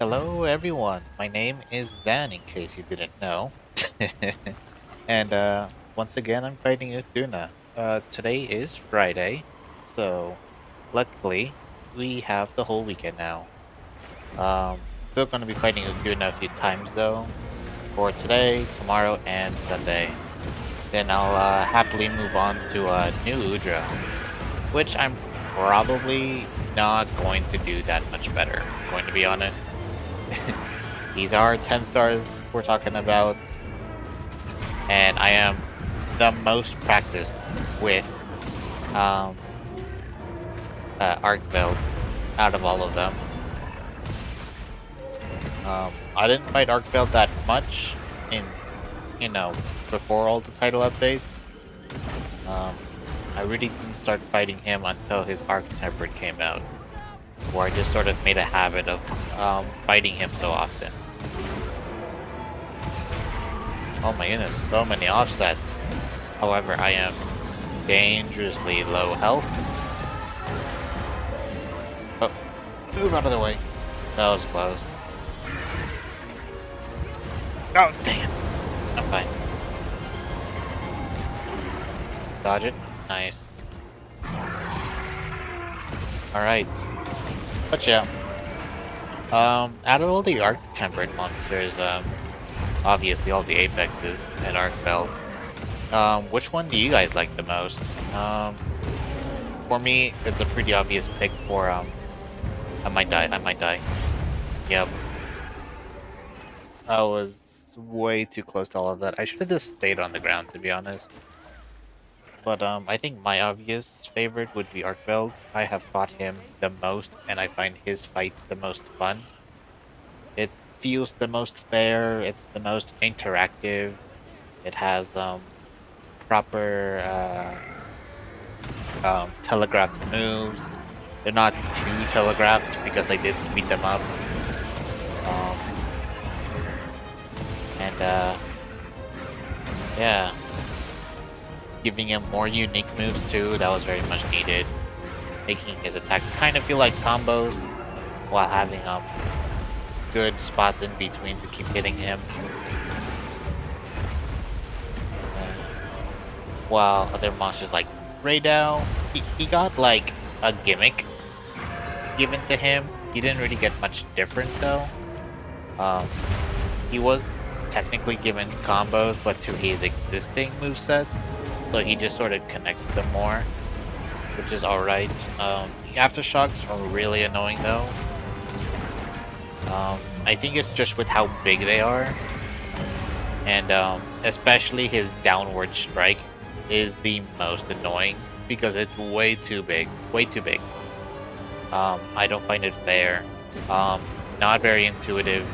Hello everyone, my name is Zan in case you didn't know. And once again I'm fighting Uth Duna. Today is Friday, so luckily we have the whole weekend now. Still gonna be fighting Uth Duna a few times though, for today, tomorrow, and Sunday. Then I'll happily move on to New Udra, which I'm probably not going to do that much better, going to be honest. These are 10 stars we're talking about, and I am the most practiced with um, Ark-Tempered out of all of them. I didn't fight Ark-Tempered that much in, before all the title updates. Um, I really didn't start fighting him until his Ark-Tempered came out, where I just sort of made a habit of fighting him so often. Oh my goodness, so many offsets. However, I am dangerously low health. Oh, move out of the way. That was close. Oh, dang it. I'm fine. Dodge it. Nice. Alright. But yeah. Out of all the Ark-Tempered monsters, obviously all the Apexes and Ark-Tempered, which one do you guys like the most? For me, it's a pretty obvious pick for, I might die. Yep. I was way too close to all of that. I should have just stayed on the ground, to be honest. But, I think my obvious favorite would be Ark-Tempered. I have fought him the most, and I find his fight the most fun. It feels the most fair, it's the most interactive, it has, proper, telegraphed moves. They're not too telegraphed because they did speed them up. Um, and yeah, giving him more unique moves too. That was very much needed, making his attacks kind of feel like combos while having good spots in between to keep hitting him. While other monsters like Raydao, he got like a gimmick given to him. He didn't really get much different though. He was technically given combos, but to his existing moveset, so he just sort of connected them more, which is alright. The aftershocks are really annoying though. I think it's just with how big they are, and especially his downward strike is the most annoying because it's way too big, I don't find it fair, not very intuitive,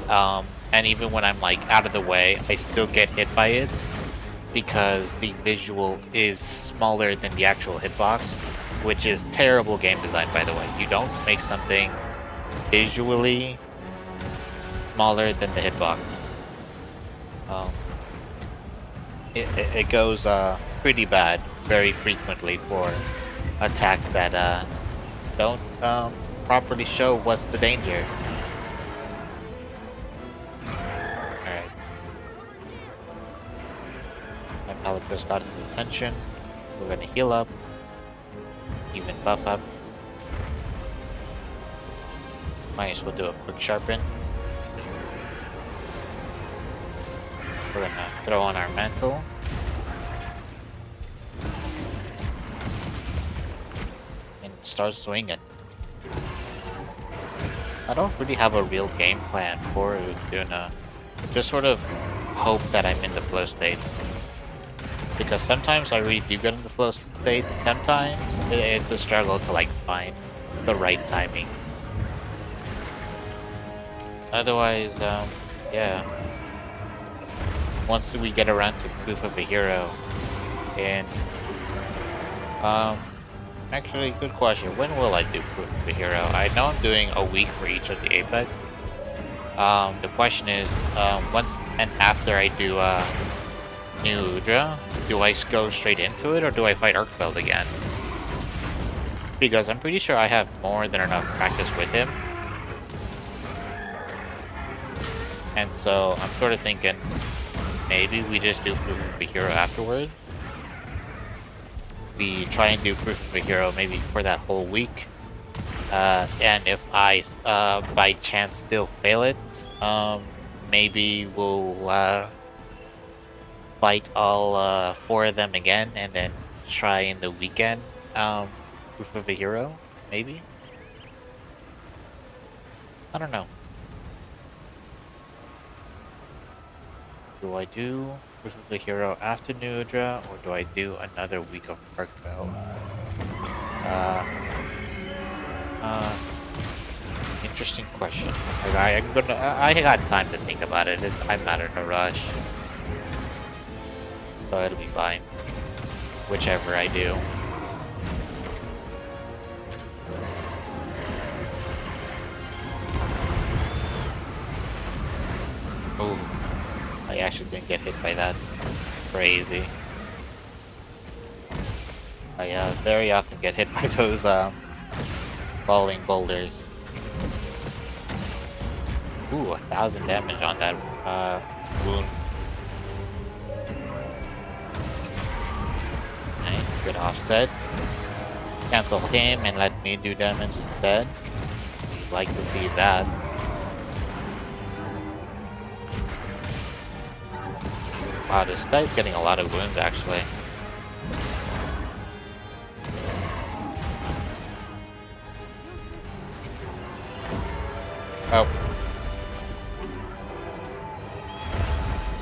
and even when I'm like out of the way, I still get hit by it because the visual is smaller than the actual hitbox, which is terrible game design, by the way. You don't make something visually smaller than the hitbox. It goes pretty bad very frequently for attacks that don't properly show what's the danger. Alright. My Palicos got his attention. We're gonna heal up. Even buff up. Might as well do a quick sharpen. We're gonna throw on our mantle. And start swinging. I don't really have a real game plan for Uth Duna. Just sort of hope that I'm in the flow state. Because sometimes I really do get in the flow state, sometimes it's a struggle to like find the right timing. Otherwise, yeah. Once we get around to Proof of a Hero, and actually, good question. When will I do Proof of a Hero? I know I'm doing a week for each of the Apex. The question is, once and after I do New Udra, do I go straight into it or do I fight Ark-Tempered again? Because I'm pretty sure I have more than enough practice with him And so I'm sort of thinking maybe we just do Proof of a Hero afterwards. We try and do Proof of a Hero maybe for that whole week. And if I by chance still fail it, maybe we'll fight all 4 of them again and then try in the weekend Proof of a Hero, maybe? I don't know. Do I do Proof of a Hero after Nudra, or do I do another week of Ark-Tempered? Uh, Interesting question. I got time to think about it. I'm not in a rush. So it'll be fine. Whichever I do. Oh, I actually didn't get hit by that. Crazy. I very often get hit by those falling boulders. Ooh, 1,000 damage on that wound. Nice, good offset. Cancel him and let me do damage instead. We'd like to see that. Wow, this guy's getting a lot of wounds actually. Oh.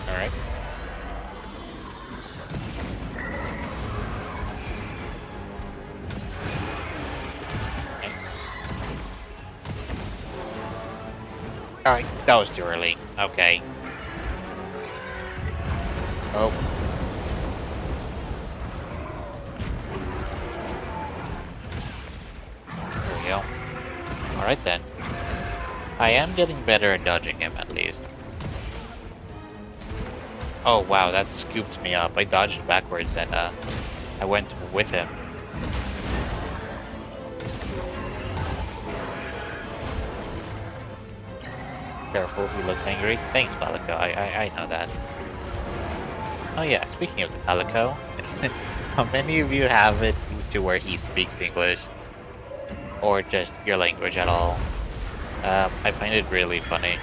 Alright. Alright, that was too early. Okay. Oh. There we go. Alright then. I am getting better at dodging him at least. Oh wow, that scooped me up. I dodged backwards and I went with him. Careful, he looks angry. Thanks, Palico. I know that. Oh yeah, speaking of the Palico, how many of you have it to where he speaks English? Or just your language at all? I find it really funny.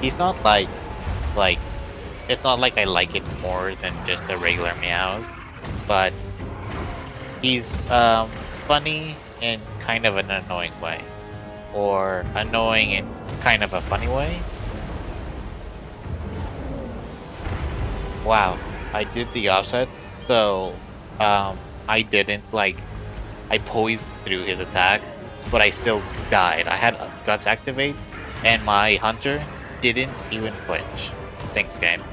He's not like, it's not like I like it more than just the regular meows, but he's, funny in kind of an annoying way. Or annoying in kind of a funny way. Wow, I did the offset, so, I didn't, I poised through his attack, but I still died. I had Guts activate, and my Hunter didn't even flinch. Thanks, game.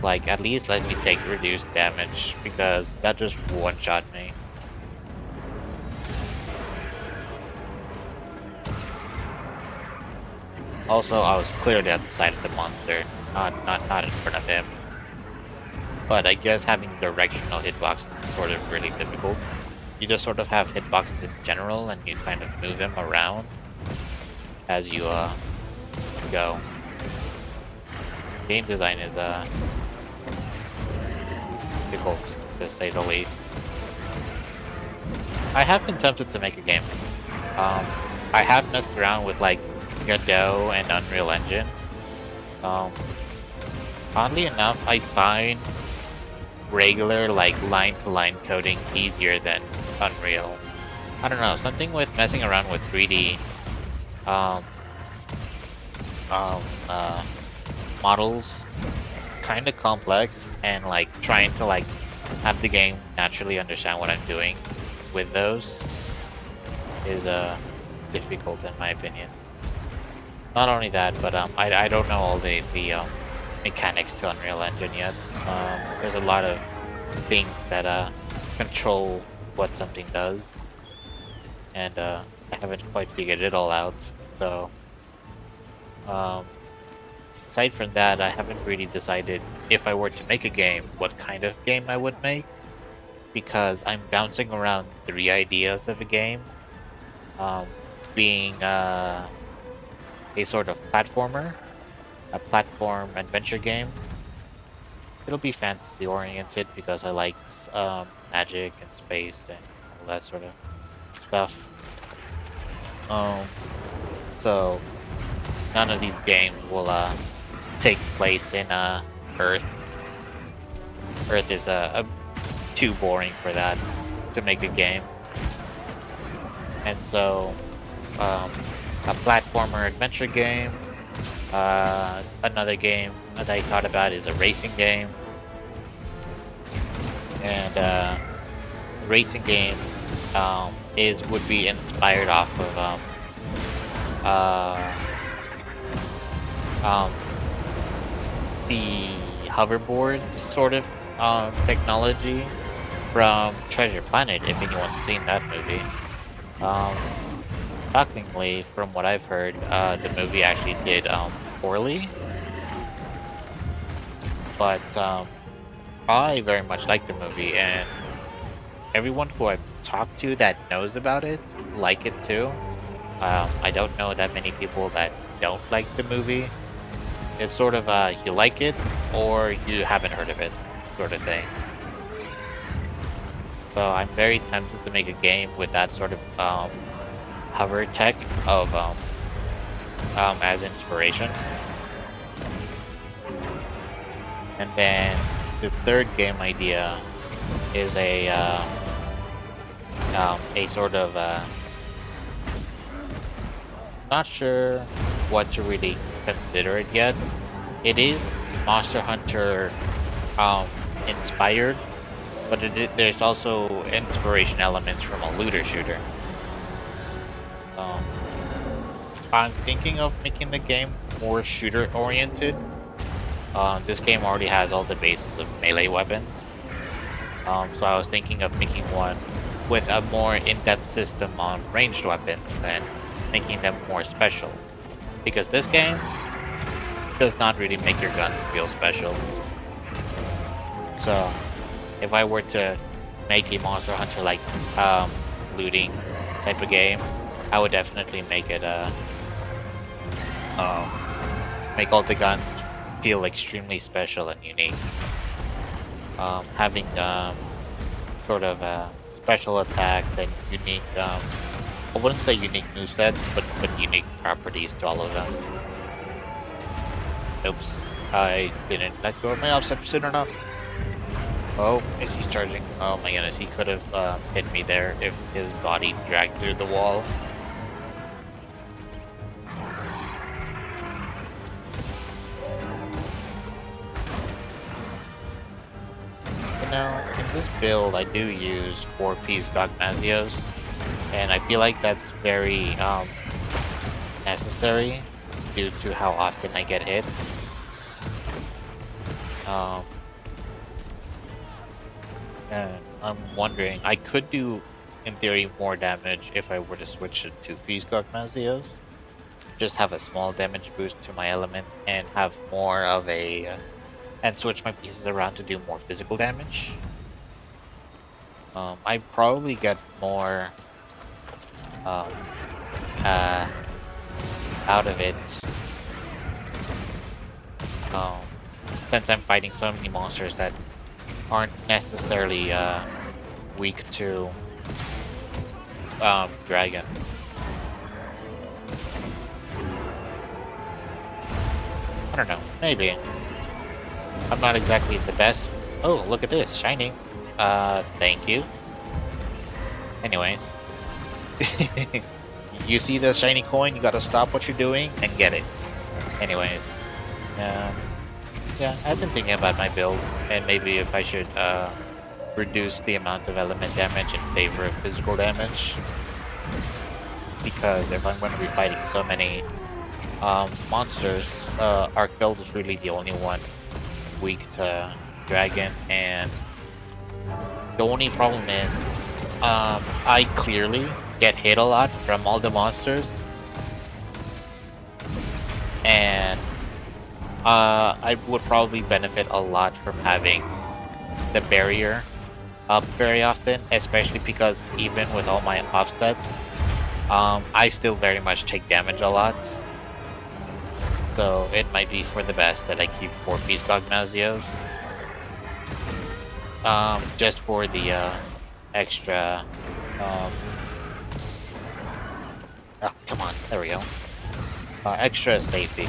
Like, at least let me take reduced damage, because that just one-shot me. Also, I was clearly at the side of the monster, not in front of him. But I guess having directional hitboxes is sort of really difficult. You just sort of have hitboxes in general, and you kind of move them around as you go. Game design is difficult, to say the least. I have been tempted to make a game. I have messed around with like Godot and Unreal Engine. Oddly enough, I find regular like line-to-line coding easier than Unreal. I don't know, something with messing around with 3D models kind of complex, and like trying to like have the game naturally understand what I'm doing with those is difficult in my opinion. Not only that, but I don't know all the mechanics to Unreal Engine yet. There's a lot of things that control what something does, and I haven't quite figured it all out. So aside from that, I haven't really decided if I were to make a game, what kind of game I would make, because I'm bouncing around 3 ideas of a game. um, being a sort of platformer, a platform adventure game. It'll be fantasy oriented because I like magic and space and all that sort of stuff. Um, so none of these games will take place in Earth. Earth is too boring for that to make a game, and so a platformer adventure game. Another game that I thought about is a racing game, and racing game would be inspired off of uh, um, the hoverboard sort of technology from Treasure Planet. If anyone's seen that movie, um, shockingly, from what I've heard, the movie actually did poorly, but I very much like the movie, and everyone who I've talked to that knows about it like it too. I don't know that many people that don't like the movie. It's sort of you like it or you haven't heard of it sort of thing. So I'm very tempted to make a game with that sort of hover tech of as inspiration. And then the third game idea is a sort of not sure what to really consider it yet. It is Monster Hunter inspired, but there's also inspiration elements from a looter shooter. I'm thinking of making the game more shooter oriented. This game already has all the bases of melee weapons. So I was thinking of making one with a more in-depth system on ranged weapons and making them more special. Because this game does not really make your guns feel special. So if I were to make a Monster Hunter like looting type of game, I would definitely make it make all the guns feel extremely special and unique. Having sort of special attacks and unique, I wouldn't say unique movesets, but unique properties to all of them. Oops, I didn't let go of my offset soon enough. Oh, is he charging? Oh my goodness, he could have hit me there if his body dragged through the wall. Now, in this build, I do use 4-piece Gogmazios, and I feel like that's very necessary due to how often I get hit. And I'm wondering, I could do, in theory, more damage if I were to switch to 2-piece Gogmazios. Just have a small damage boost to my element and have more of a and switch my pieces around to do more physical damage. I probably get more out of it since I'm fighting so many monsters that aren't necessarily weak to dragon. I don't know, maybe. I'm not exactly the best. Oh, look at this, shiny. Thank you. Anyways. You see the shiny coin, you gotta stop what you're doing and get it. Anyways. Yeah, I've been thinking about my build, and maybe if I should, reduce the amount of element damage in favor of physical damage. Because if I'm going to be fighting so many, monsters, Ark-Tempered is really the only one weak to dragon, and the only problem is I clearly get hit a lot from all the monsters, and I would probably benefit a lot from having the barrier up very often, especially because even with all my offsets, I still very much take damage a lot, so it might be for the best that I keep 4-piece Gogmazios. Just for the extra. Oh, come on, there we go. Extra safety,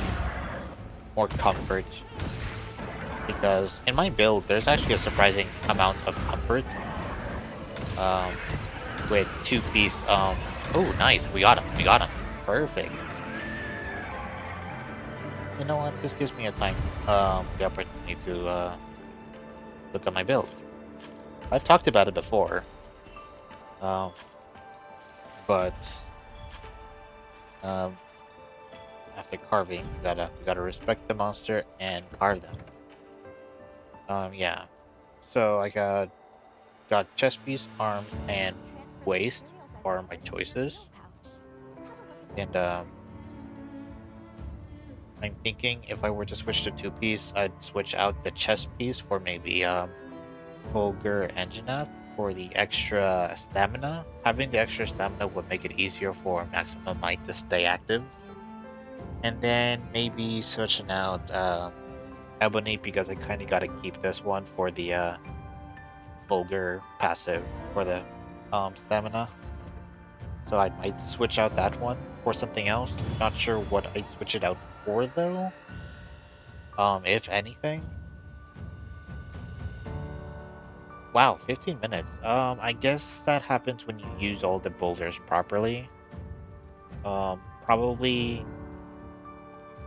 more comfort. Because in my build, there's actually a surprising amount of comfort. With 2-piece. Oh, nice. We got him. We got him. Perfect. You know what? This gives me a time. The opportunity to look at my build. I've talked about it before. But after carving, you gotta respect the monster and carve them. Yeah. So I got chest piece, arms, and waist are my choices. And I'm thinking if I were to switch to 2-piece, I'd switch out the chest piece for maybe Vulgar Engineath for the extra stamina. Having the extra stamina would make it easier for Maximum Might to stay active. And then maybe switching out Ebony because I kind of got to keep this one for the Vulgar passive for the stamina. So I might switch out that one for something else. Not sure what I'd switch it out for though. If anything. Wow, 15 minutes. I guess that happens when you use all the boulders properly. Probably.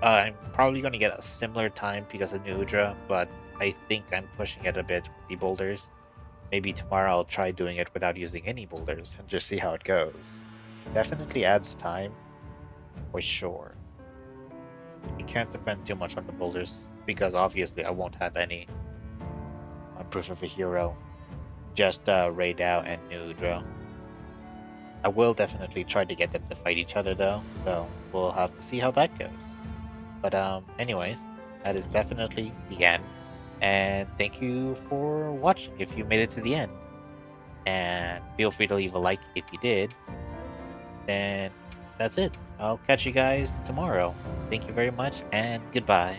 I'm probably gonna get a similar time because of Nudra, but I think I'm pushing it a bit with the boulders. Maybe tomorrow I'll try doing it without using any boulders and just see how it goes. Definitely adds time, for sure. You can't depend too much on the boulders because obviously I won't have any proof of a hero. Just Raidao and Nudra. I will definitely try to get them to fight each other though, so we'll have to see how that goes. But anyways, that is definitely the end. And thank you for watching if you made it to the end. And feel free to leave a like if you did. And that's it. I'll catch you guys tomorrow. Thank you very much and goodbye.